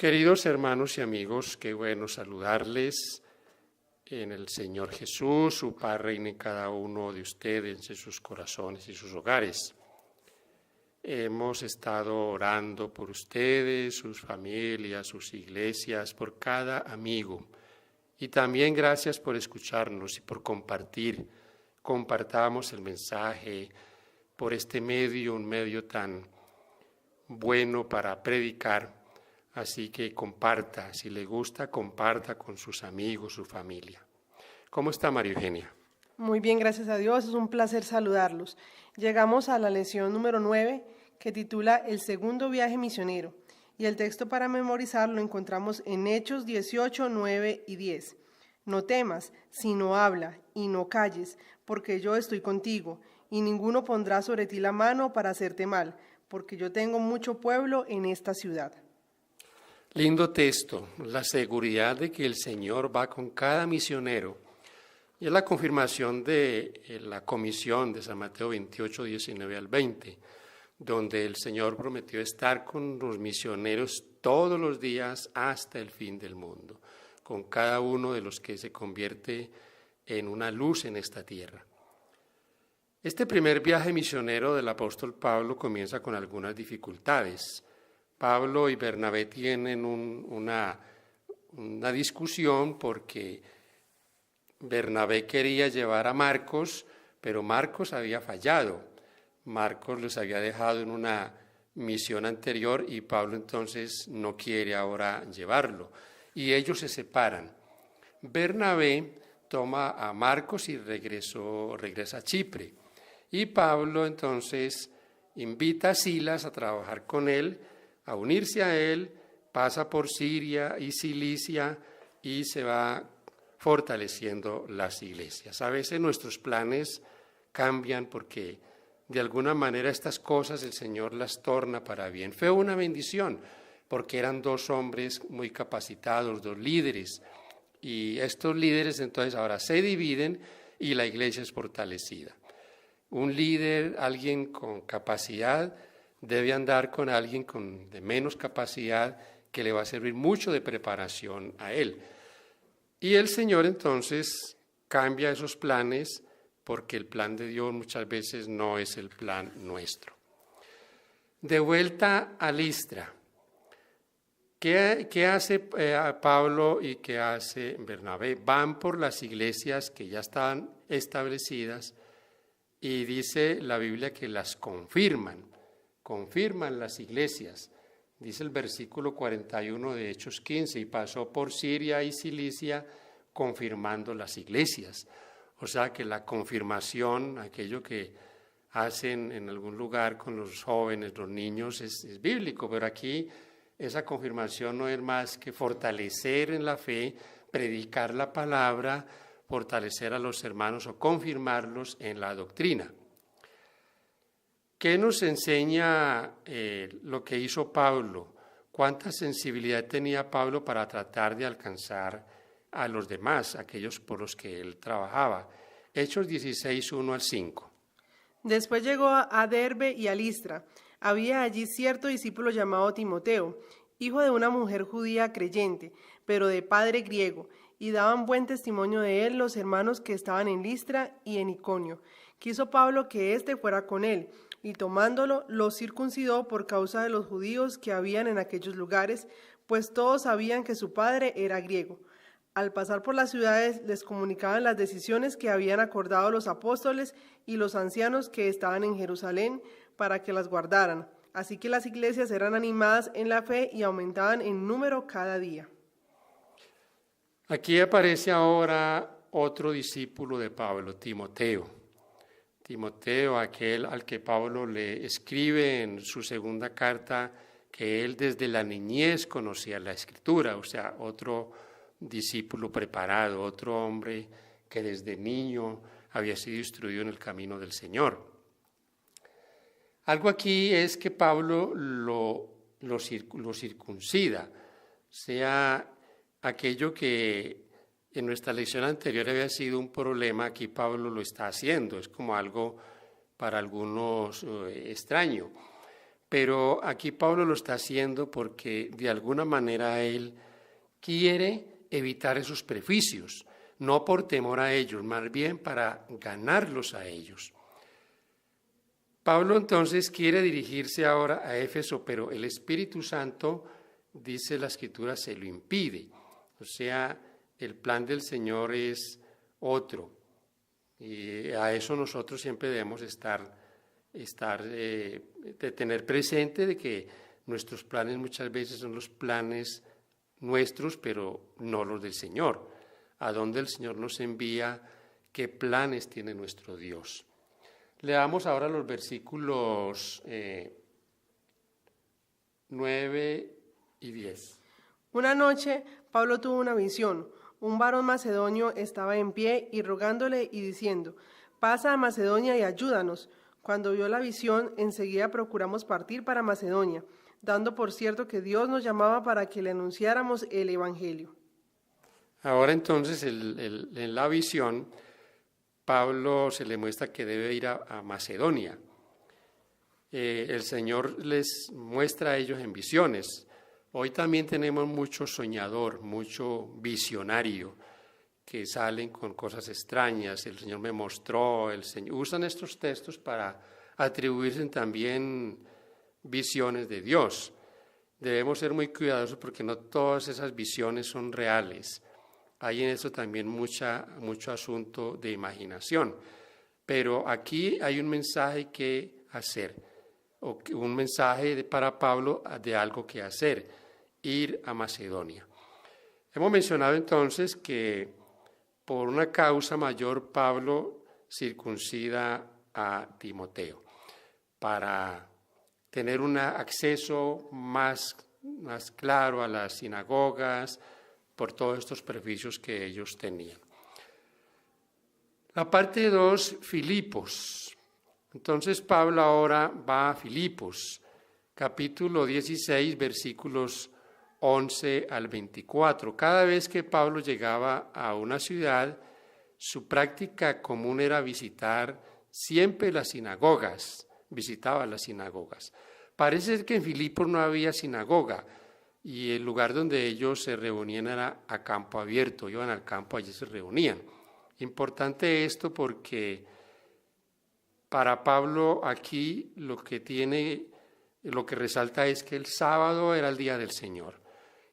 Queridos hermanos y amigos, qué bueno saludarles en el Señor Jesús. Su paz reine en cada uno de ustedes, en sus corazones y sus hogares. Hemos estado orando por ustedes, sus familias, sus iglesias, por cada amigo. Y también gracias por escucharnos y por compartir. Compartamos el mensaje por este medio, un medio tan bueno para predicar. Así que comparta, si le gusta, comparta con sus amigos, su familia. ¿Cómo está María Eugenia? Muy bien, gracias a Dios, es un placer saludarlos. Llegamos a la lección número 9, que titula El segundo viaje misionero, y el texto para memorizar lo encontramos en Hechos 18, 9 y 10. No temas, sino habla, y no calles, porque yo estoy contigo, y ninguno pondrá sobre ti la mano para hacerte mal, porque yo tengo mucho pueblo en esta ciudad. Lindo texto, la seguridad de que el Señor va con cada misionero. Y es la confirmación de la comisión de San Mateo 28, 19 al 20, donde el Señor prometió estar con los misioneros todos los días hasta el fin del mundo, con cada uno de los que se convierte en una luz en esta tierra. Este primer viaje misionero del apóstol Pablo comienza con algunas dificultades. Pablo y Bernabé tienen una discusión porque Bernabé quería llevar a Marcos, pero Marcos había fallado. Marcos les había dejado en una misión anterior y Pablo entonces no quiere ahora llevarlo. Y ellos se separan. Bernabé toma a Marcos y regresa a Chipre. Y Pablo entonces invita a Silas a trabajar con él, a unirse a él, pasa por Siria y Cilicia y se va fortaleciendo las iglesias. A veces nuestros planes cambian porque de alguna manera estas cosas el Señor las torna para bien. Fue una bendición porque eran dos hombres muy capacitados, dos líderes, y estos líderes entonces ahora se dividen y la iglesia es fortalecida. Un líder, alguien con capacidad, debe andar con alguien de menos capacidad que le va a servir mucho de preparación a él. Y el Señor entonces cambia esos planes porque el plan de Dios muchas veces no es el plan nuestro. De vuelta a Listra. ¿Qué hace Pablo y qué hace Bernabé? Van por las iglesias que ya estaban establecidas y dice la Biblia que las confirman las iglesias. Dice el versículo 41 de Hechos 15, y pasó por Siria y Cilicia confirmando las iglesias. O sea que la confirmación, aquello que hacen en algún lugar con los jóvenes, los niños, es bíblico, pero aquí esa confirmación no es más que fortalecer en la fe, predicar la palabra, fortalecer a los hermanos o confirmarlos en la doctrina. ¿Qué nos enseña lo que hizo Pablo? ¿Cuánta sensibilidad tenía Pablo para tratar de alcanzar a los demás, aquellos por los que él trabajaba? Hechos 16, 1 al 5. Después llegó a Derbe y a Listra. Había allí cierto discípulo llamado Timoteo, hijo de una mujer judía creyente, pero de padre griego, y daban buen testimonio de él los hermanos que estaban en Listra y en Iconio. Quiso Pablo que éste fuera con él, y tomándolo, lo circuncidó por causa de los judíos que habían en aquellos lugares, pues todos sabían que su padre era griego. Al pasar por las ciudades, les comunicaban las decisiones que habían acordado los apóstoles y los ancianos que estaban en Jerusalén para que las guardaran. Así que las iglesias eran animadas en la fe y aumentaban en número cada día. Aquí aparece ahora otro discípulo de Pablo, Timoteo. Timoteo, aquel al que Pablo le escribe en su segunda carta que él desde la niñez conocía la Escritura, o sea, otro discípulo preparado, otro hombre que desde niño había sido instruido en el camino del Señor. Algo aquí es que Pablo lo circuncida, sea aquello que en nuestra lección anterior había sido un problema, aquí Pablo lo está haciendo, es como algo para algunos extraño. Pero aquí Pablo lo está haciendo porque de alguna manera él quiere evitar esos prejuicios, no por temor a ellos, más bien para ganarlos a ellos. Pablo entonces quiere dirigirse ahora a Éfeso, pero el Espíritu Santo, dice la Escritura, se lo impide. O sea, el plan del Señor es otro. Y a eso nosotros siempre debemos de tener presente de que nuestros planes muchas veces son los planes nuestros, pero no los del Señor. A dónde el Señor nos envía, qué planes tiene nuestro Dios. Leamos ahora los versículos 9 y 10. Una noche Pablo tuvo una visión. Un varón macedonio estaba en pie y rogándole y diciendo: pasa a Macedonia y ayúdanos. Cuando vio la visión, enseguida procuramos partir para Macedonia, dando por cierto que Dios nos llamaba para que le anunciáramos el Evangelio. Ahora entonces en la visión, Pablo se le muestra que debe ir a Macedonia. El Señor les muestra a ellos en visiones. Hoy también tenemos mucho soñador, mucho visionario, que salen con cosas extrañas. El Señor me mostró, usan estos textos para atribuirse también visiones de Dios. Debemos ser muy cuidadosos porque no todas esas visiones son reales. Hay en eso también mucho asunto de imaginación. Pero aquí hay un mensaje que hacer, o un mensaje para Pablo de algo que hacer, ir a Macedonia. Hemos mencionado entonces que por una causa mayor Pablo circuncida a Timoteo para tener un acceso más claro a las sinagogas por todos estos prejuicios que ellos tenían. La parte 2, Filipos. Entonces Pablo ahora va a Filipos, capítulo 16, versículos 11 al 24. Cada vez que Pablo llegaba a una ciudad, su práctica común era visitar siempre las sinagogas, visitaba las sinagogas. Parece ser que en Filipos no había sinagoga y el lugar donde ellos se reunían era a campo abierto, iban al campo, allí se reunían. Importante esto porque para Pablo aquí lo que resalta es que el sábado era el día del Señor,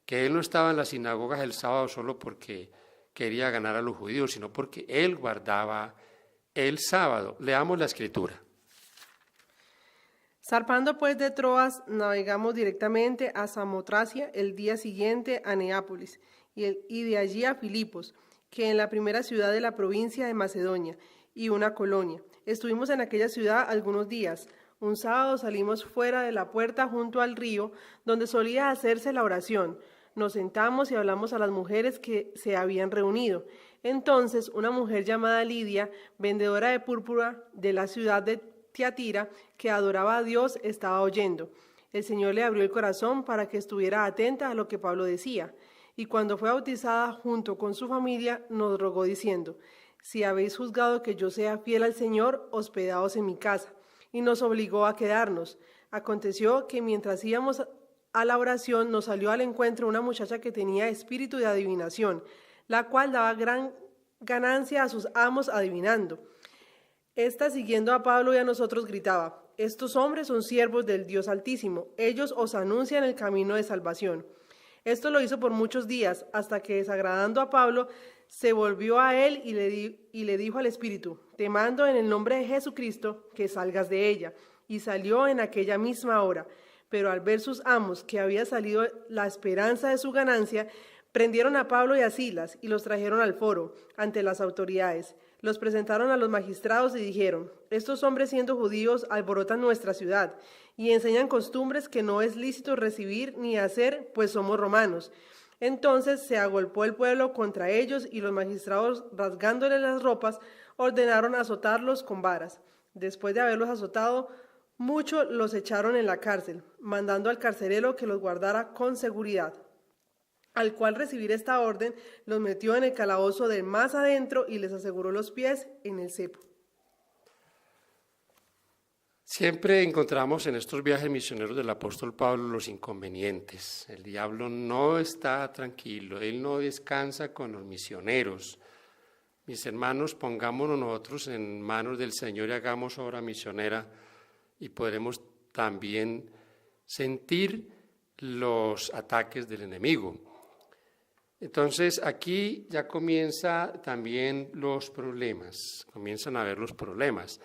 que él no estaba en las sinagogas el sábado solo porque quería ganar a los judíos, sino porque él guardaba el sábado. Leamos la Escritura. Zarpando pues de Troas, navegamos directamente a Samotracia, el día siguiente a Neápolis, y de allí a Filipos, que en la primera ciudad de la provincia de Macedonia, y una colonia. Estuvimos en aquella ciudad algunos días. Un sábado salimos fuera de la puerta junto al río, donde solía hacerse la oración. Nos sentamos y hablamos a las mujeres que se habían reunido. Entonces una mujer llamada Lidia, vendedora de púrpura de la ciudad de Tiatira, que adoraba a Dios, estaba oyendo. El Señor le abrió el corazón para que estuviera atenta a lo que Pablo decía. Y cuando fue bautizada junto con su familia, nos rogó diciendo: si habéis juzgado que yo sea fiel al Señor, hospedaos en mi casa. Y nos obligó a quedarnos. Aconteció que mientras íbamos a la oración, nos salió al encuentro una muchacha que tenía espíritu de adivinación, la cual daba gran ganancia a sus amos adivinando. Esta, siguiendo a Pablo y a nosotros, gritaba: estos hombres son siervos del Dios Altísimo, ellos os anuncian el camino de salvación. Esto lo hizo por muchos días, hasta que, desagradando a Pablo, se volvió a él y le dijo al espíritu: te mando en el nombre de Jesucristo que salgas de ella. Y salió en aquella misma hora. Pero al ver sus amos que había salido la esperanza de su ganancia, prendieron a Pablo y a Silas y los trajeron al foro ante las autoridades. Los presentaron a los magistrados y dijeron: estos hombres, siendo judíos, alborotan nuestra ciudad y enseñan costumbres que no es lícito recibir ni hacer, pues somos romanos. Entonces se agolpó el pueblo contra ellos y los magistrados, rasgándoles las ropas, ordenaron azotarlos con varas. Después de haberlos azotado mucho, los echaron en la cárcel, mandando al carcelero que los guardara con seguridad, al cual, recibir esta orden, los metió en el calabozo de más adentro y les aseguró los pies en el cepo. Siempre encontramos en estos viajes misioneros del apóstol Pablo los inconvenientes. El diablo no está tranquilo, él no descansa con los misioneros. Mis hermanos, pongámonos nosotros en manos del Señor y hagamos obra misionera y podremos también sentir los ataques del enemigo. Entonces aquí ya comienza también los problemas, comienzan a haber los problemas.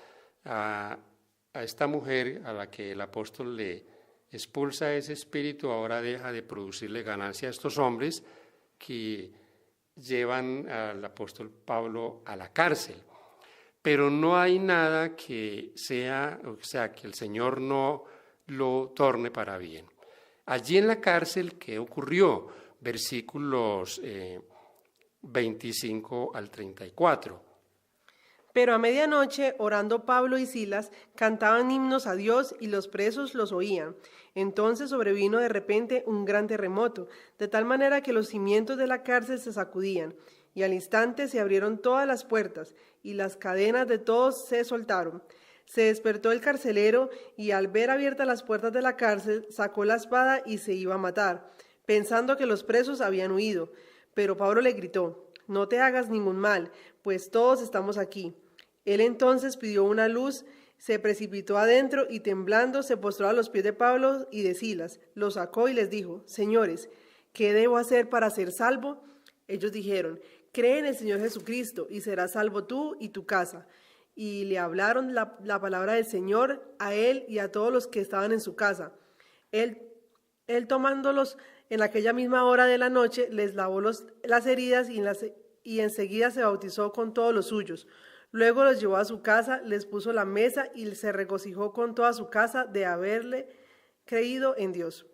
A esta mujer a la que el apóstol le expulsa ese espíritu, ahora deja de producirle ganancia a estos hombres que llevan al apóstol Pablo a la cárcel. Pero no hay nada que sea, o sea, que el Señor no lo torne para bien. Allí en la cárcel, ¿qué ocurrió? Versículos 25 al 34. Pero a medianoche, orando Pablo y Silas, cantaban himnos a Dios y los presos los oían. Entonces sobrevino de repente un gran terremoto, de tal manera que los cimientos de la cárcel se sacudían, y al instante se abrieron todas las puertas, y las cadenas de todos se soltaron. Se despertó el carcelero, y al ver abiertas las puertas de la cárcel, sacó la espada y se iba a matar, pensando que los presos habían huido. Pero Pablo le gritó: «No te hagas ningún mal, pues todos estamos aquí». Él entonces pidió una luz, se precipitó adentro y temblando se postró a los pies de Pablo y de Silas. Los sacó y les dijo: «Señores, ¿qué debo hacer para ser salvo?» Ellos dijeron: «Cree en el Señor Jesucristo y serás salvo tú y tu casa». Y le hablaron la palabra del Señor a él y a todos los que estaban en su casa. Él tomándolos en aquella misma hora de la noche, les lavó las heridas y enseguida se bautizó con todos los suyos. Luego los llevó a su casa, les puso la mesa y se regocijó con toda su casa de haberle creído en Dios.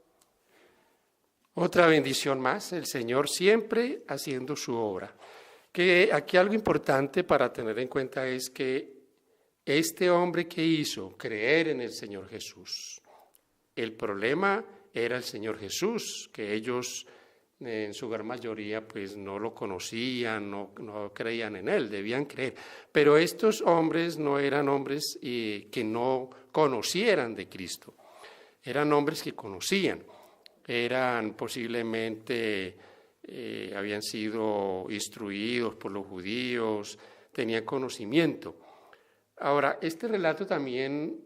Otra bendición más, el Señor siempre haciendo su obra. Que aquí algo importante para tener en cuenta es que este hombre que hizo creer en el Señor Jesús, el problema era el Señor Jesús, que ellos en su gran mayoría pues no lo conocían, no creían en él, debían creer. Pero estos hombres no eran hombres que no conocieran de Cristo, eran hombres que conocían, eran posiblemente, habían sido instruidos por los judíos, tenían conocimiento. Ahora, este relato también,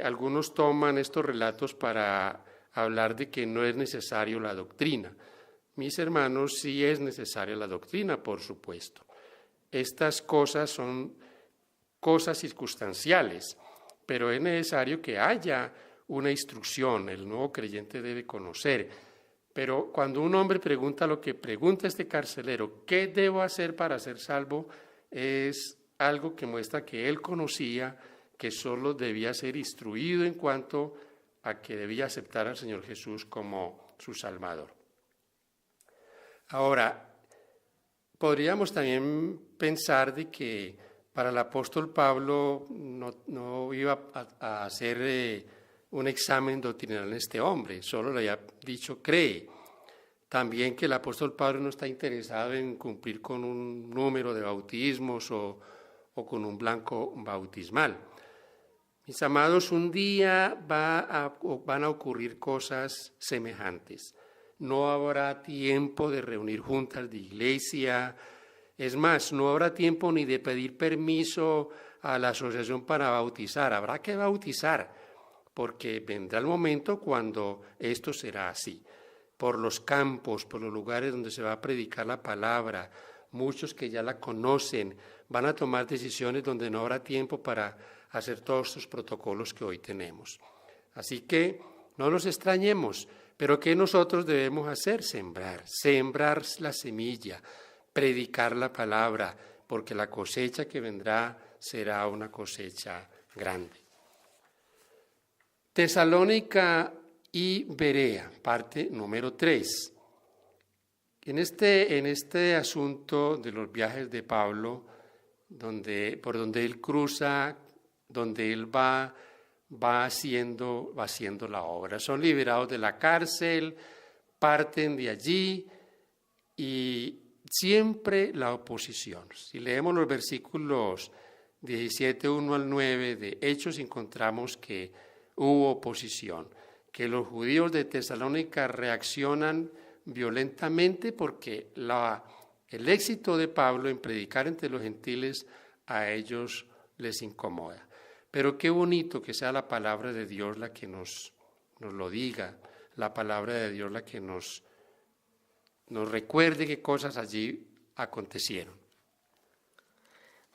algunos toman estos relatos para hablar de que no es necesario la doctrina. Mis hermanos, sí es necesaria la doctrina, por supuesto. Estas cosas son cosas circunstanciales, pero es necesario que haya una instrucción, el nuevo creyente debe conocer. Pero cuando un hombre pregunta lo que pregunta este carcelero, ¿qué debo hacer para ser salvo?, es algo que muestra que él conocía que solo debía ser instruido en cuanto a que debía aceptar al Señor Jesús como su Salvador. Ahora, podríamos también pensar de que para el apóstol Pablo no iba a hacer un examen doctrinal en este hombre, solo le había dicho cree. También que el apóstol Pablo no está interesado en cumplir con un número de bautismos o con un blanco bautismal. Mis amados, un día van a ocurrir cosas semejantes. No habrá tiempo de reunir juntas de iglesia. Es más, no habrá tiempo ni de pedir permiso a la asociación para bautizar. Habrá que bautizar, porque vendrá el momento cuando esto será así. Por los campos, por los lugares donde se va a predicar la palabra, muchos que ya la conocen van a tomar decisiones donde no habrá tiempo para hacer todos estos protocolos que hoy tenemos. Así que no nos extrañemos, pero ¿qué nosotros debemos hacer? Sembrar la semilla, predicar la palabra, porque la cosecha que vendrá será una cosecha grande. Tesalónica y Berea, parte número 3. En este asunto de los viajes de Pablo, por donde él cruza, donde él va haciendo la obra. Son liberados de la cárcel, parten de allí y siempre la oposición. Si leemos los versículos 17, 1 al 9 de Hechos encontramos que hubo oposición, que los judíos de Tesalónica reaccionan violentamente porque el éxito de Pablo en predicar entre los gentiles a ellos les incomoda. Pero qué bonito que sea la palabra de Dios la que nos lo diga, la palabra de Dios la que nos recuerde qué cosas allí acontecieron.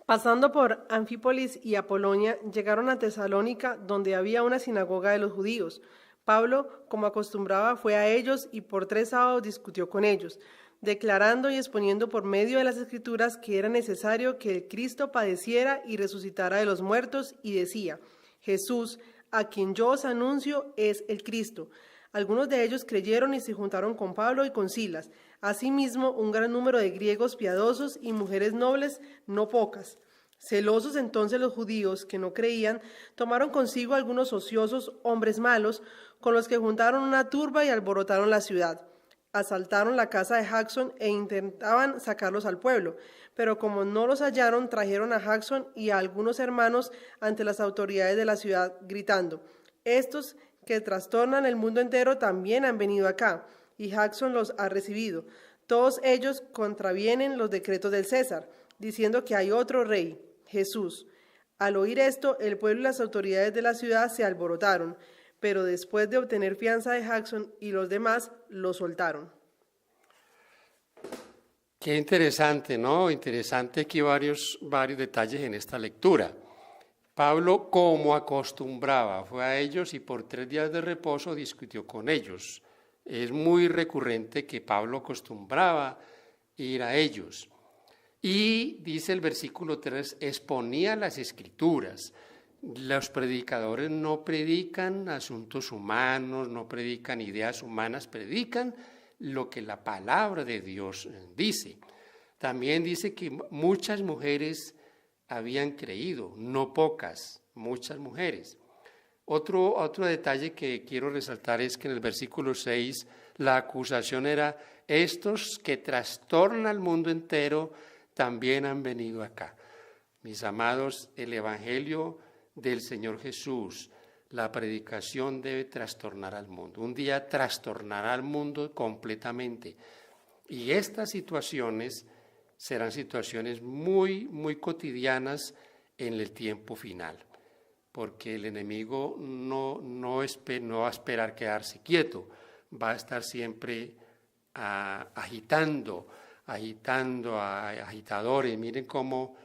Pasando por Anfípolis y Apolonia, llegaron a Tesalónica, donde había una sinagoga de los judíos. Pablo, como acostumbraba, fue a ellos y por 3 sábados discutió con ellos, declarando y exponiendo por medio de las Escrituras que era necesario que el Cristo padeciera y resucitara de los muertos, y decía: Jesús, a quien yo os anuncio, es el Cristo. Algunos de ellos creyeron y se juntaron con Pablo y con Silas. Asimismo, un gran número de griegos piadosos y mujeres nobles, no pocas. Celosos entonces los judíos que no creían, tomaron consigo algunos ociosos hombres malos, con los que juntaron una turba y alborotaron la ciudad. Asaltaron la casa de Jackson e intentaban sacarlos al pueblo, pero como no los hallaron, trajeron a Jackson y a algunos hermanos ante las autoridades de la ciudad, gritando: estos que trastornan el mundo entero también han venido acá, y Jackson los ha recibido. Todos ellos contravienen los decretos del César, diciendo que hay otro rey, Jesús. Al oír esto, el pueblo y las autoridades de la ciudad se alborotaron, pero después de obtener fianza de Jackson y los demás, lo soltaron. Qué interesante, ¿no? Interesante aquí varios detalles en esta lectura. Pablo, como acostumbraba, fue a ellos y por 3 días de reposo discutió con ellos. Es muy recurrente que Pablo acostumbraba ir a ellos. Y dice el versículo 3, exponía las Escrituras. Los predicadores no predican asuntos humanos, no predican ideas humanas, predican lo que la palabra de Dios dice. También dice que muchas mujeres habían creído, no pocas, muchas mujeres. Otro detalle que quiero resaltar es que en el versículo 6 la acusación era: estos que trastornan al mundo entero también han venido acá. Mis amados, el Evangelio del Señor Jesús, la predicación debe trastornar al mundo. Un día trastornará al mundo completamente. Y estas situaciones serán situaciones muy, muy cotidianas en el tiempo final, porque el enemigo no va a esperar quedarse quieto, va a estar siempre agitando a agitadores. Miren cómo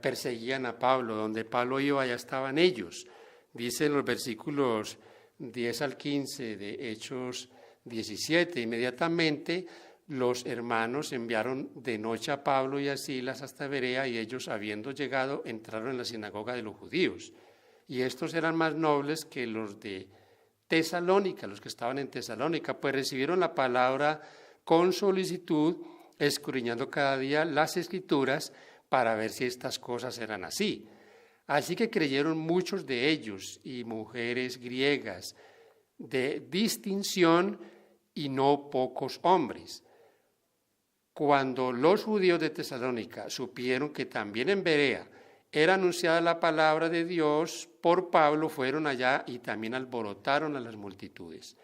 perseguían a Pablo, donde Pablo iba, allá estaban ellos. Dice en los versículos 10 al 15 de Hechos 17, inmediatamente los hermanos enviaron de noche a Pablo y a Silas hasta Berea, y ellos, habiendo llegado, entraron en la sinagoga de los judíos. Y estos eran más nobles que los de Tesalónica, los que estaban en Tesalónica, pues recibieron la palabra con solicitud, escudriñando cada día las Escrituras para ver si estas cosas eran así. Así que creyeron muchos de ellos, y mujeres griegas de distinción, y no pocos hombres. Cuando los judíos de Tesalónica supieron que también en Berea era anunciada la palabra de Dios por Pablo, fueron allá y también alborotaron a las multitudes.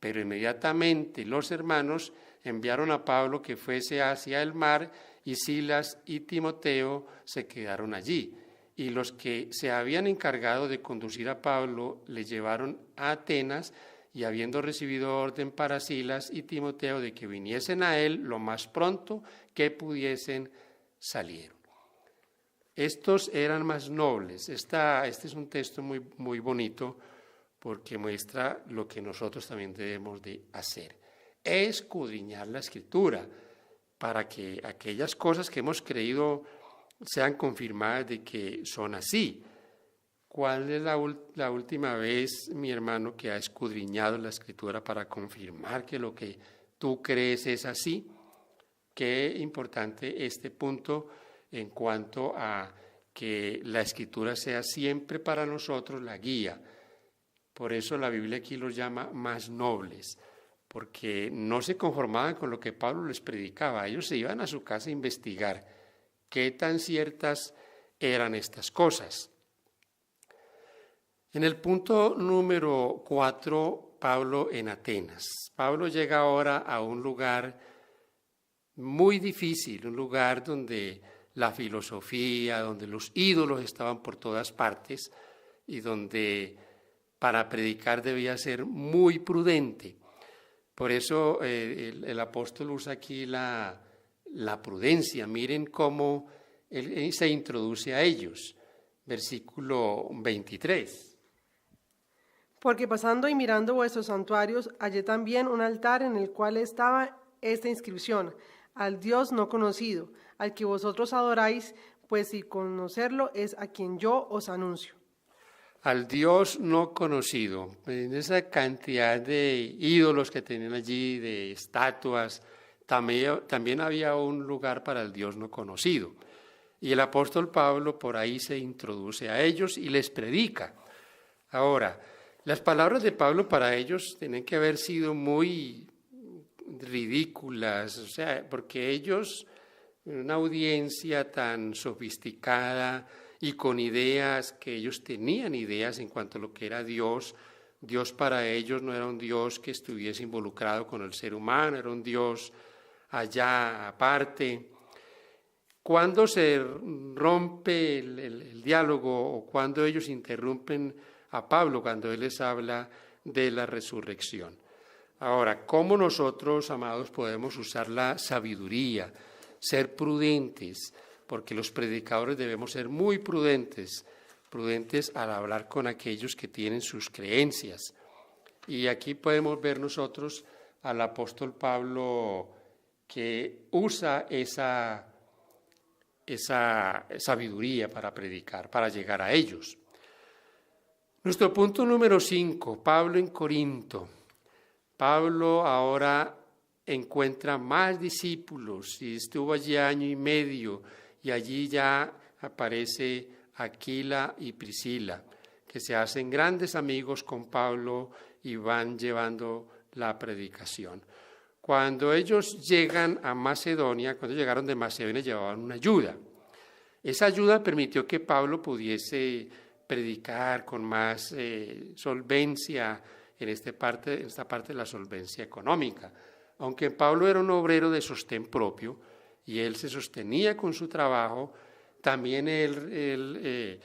Pero inmediatamente los hermanos enviaron a Pablo que fuese hacia el mar, y Silas y Timoteo se quedaron allí. Y los que se habían encargado de conducir a Pablo le llevaron a Atenas, y habiendo recibido orden para Silas y Timoteo de que viniesen a él lo más pronto que pudiesen, salieron. Estos eran más nobles. Este es un texto muy, muy bonito, porque muestra lo que nosotros también debemos de hacer: escudriñar la Escritura, para que aquellas cosas que hemos creído sean confirmadas de que son así. ¿Cuál es la última vez, mi hermano, que ha escudriñado la Escritura para confirmar que lo que tú crees es así? Qué importante este punto en cuanto a que la Escritura sea siempre para nosotros la guía. Por eso la Biblia aquí los llama más nobles, porque no se conformaban con lo que Pablo les predicaba. Ellos se iban a su casa a investigar qué tan ciertas eran estas cosas. En el punto número 4, Pablo en Atenas. Pablo llega ahora a un lugar muy difícil, un lugar donde la filosofía, donde los ídolos estaban por todas partes y donde para predicar debía ser muy prudente. Por eso el apóstol usa aquí la prudencia. Miren cómo él se introduce a ellos. Versículo 23. Porque pasando y mirando vuestros santuarios, hallé también un altar en el cual estaba esta inscripción: al Dios no conocido, al que vosotros adoráis, pues si conocerlo es a quien yo os anuncio. Al Dios no conocido, en esa cantidad de ídolos que tenían allí, de estatuas, también había un lugar para el Dios no conocido. Y el apóstol Pablo por ahí se introduce a ellos y les predica. Ahora, las palabras de Pablo para ellos tienen que haber sido muy ridículas, o sea, porque ellos, una audiencia tan sofisticada y con ideas, que ellos tenían ideas en cuanto a lo que era Dios. Dios para ellos no era un Dios que estuviese involucrado con el ser humano, era un Dios allá aparte. Cuando se rompe el diálogo o cuando ellos interrumpen a Pablo, cuando él les habla de la resurrección. Ahora, ¿cómo nosotros, amados, podemos usar la sabiduría, ser prudentes? Porque los predicadores debemos ser muy prudentes al hablar con aquellos que tienen sus creencias. Y aquí podemos ver nosotros al apóstol Pablo que usa esa sabiduría para predicar, para llegar a ellos. Nuestro punto número 5, Pablo en Corinto. Pablo ahora encuentra más discípulos y estuvo allí año y medio y allí ya aparece Aquila y Priscila, que se hacen grandes amigos con Pablo y van llevando la predicación. Cuando ellos llegan a Macedonia, cuando llegaron de Macedonia llevaban una ayuda. Esa ayuda permitió que Pablo pudiese predicar con más solvencia en esta parte de la solvencia económica. Aunque Pablo era un obrero de sostén propio y él se sostenía con su trabajo, también él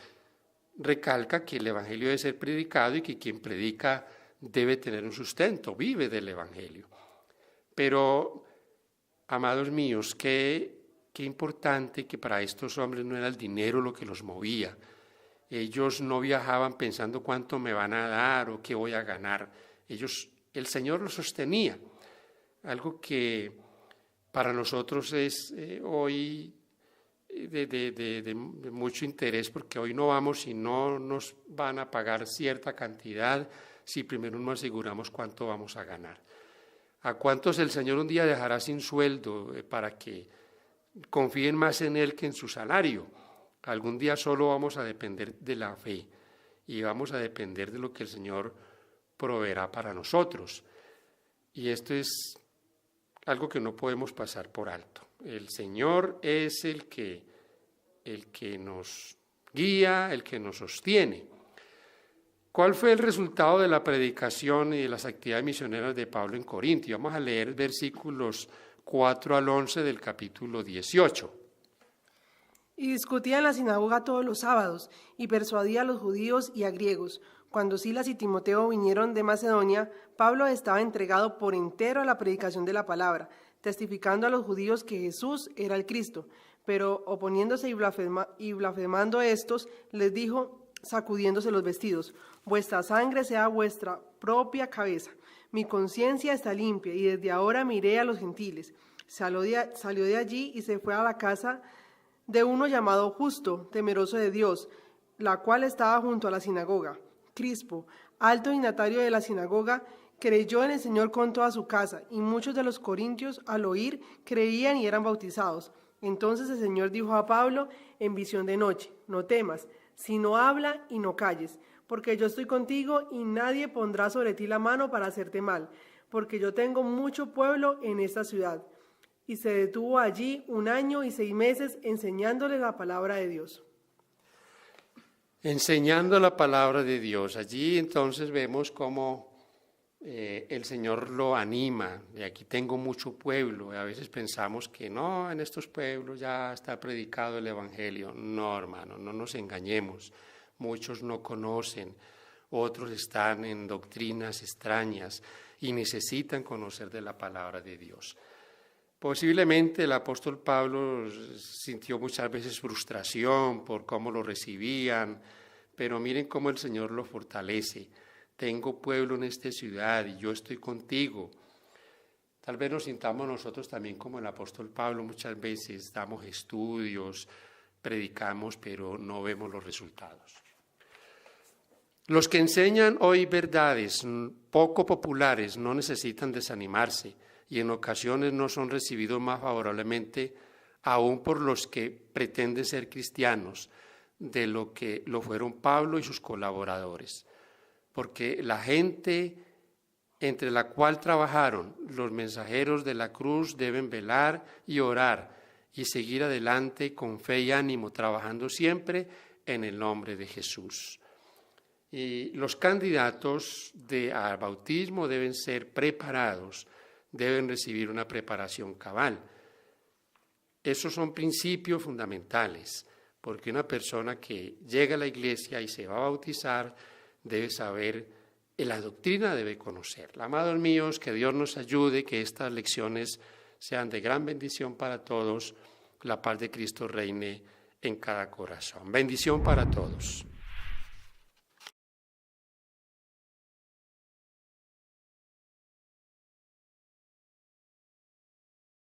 recalca que el evangelio debe ser predicado y que quien predica debe tener un sustento, vive del evangelio. Pero, amados míos, qué importante que para estos hombres no era el dinero lo que los movía. Ellos no viajaban pensando cuánto me van a dar o qué voy a ganar. El Señor los sostenía. Algo que para nosotros es hoy de mucho interés, porque hoy no vamos y no nos van a pagar cierta cantidad si primero no aseguramos cuánto vamos a ganar. ¿A cuántos el Señor un día dejará sin sueldo para que confíen más en Él que en su salario? Algún día solo vamos a depender de la fe y vamos a depender de lo que el Señor proveerá para nosotros. Y esto es algo que no podemos pasar por alto. El Señor es el que nos guía, el que nos sostiene. ¿Cuál fue el resultado de la predicación y de las actividades misioneras de Pablo en Corinto? Vamos a leer versículos 4 al 11 del capítulo 18. Y discutía en la sinagoga todos los sábados, y persuadía a los judíos y a griegos. Cuando Silas y Timoteo vinieron de Macedonia, Pablo estaba entregado por entero a la predicación de la palabra, testificando a los judíos que Jesús era el Cristo. Pero oponiéndose y blasfemando estos, les dijo, sacudiéndose los vestidos: vuestra sangre sea vuestra propia cabeza. Mi conciencia está limpia, y desde ahora miré a los gentiles. Salió de allí y se fue a la casa de uno llamado Justo, temeroso de Dios, la cual estaba junto a la sinagoga. Crispo, alto dignatario de la sinagoga, creyó en el Señor con toda su casa, y muchos de los corintios al oír creían y eran bautizados. Entonces el Señor dijo a Pablo en visión de noche: no temas, sino habla y no calles, porque yo estoy contigo y nadie pondrá sobre ti la mano para hacerte mal, porque yo tengo mucho pueblo en esta ciudad. Y se detuvo allí 1 año y 6 meses enseñándole la palabra de Dios. enseñando la palabra de Dios. Allí entonces vemos cómo el Señor lo anima. De aquí tengo mucho pueblo. A veces pensamos que no, en estos pueblos ya está predicado el Evangelio. No, hermano, no nos engañemos. Muchos no conocen, otros están en doctrinas extrañas y necesitan conocer de la palabra de Dios. Posiblemente el apóstol Pablo sintió muchas veces frustración por cómo lo recibían, pero miren cómo el Señor lo fortalece. Tengo pueblo en esta ciudad y yo estoy contigo. Tal vez nos sintamos nosotros también como el apóstol Pablo, muchas veces damos estudios, predicamos, pero no vemos los resultados. Los que enseñan hoy verdades poco populares no necesitan desanimarse y en ocasiones no son recibidos más favorablemente aún por los que pretenden ser cristianos de lo que lo fueron Pablo y sus colaboradores. Porque la gente entre la cual trabajaron los mensajeros de la cruz deben velar y orar y seguir adelante con fe y ánimo, trabajando siempre en el nombre de Jesús. Y los candidatos al bautismo deben ser preparados, deben recibir una preparación cabal. Esos son principios fundamentales, porque una persona que llega a la iglesia y se va a bautizar debe saber, la doctrina debe conocerla. Amados míos, que Dios nos ayude, que estas lecciones sean de gran bendición para todos, la paz de Cristo reine en cada corazón. Bendición para todos.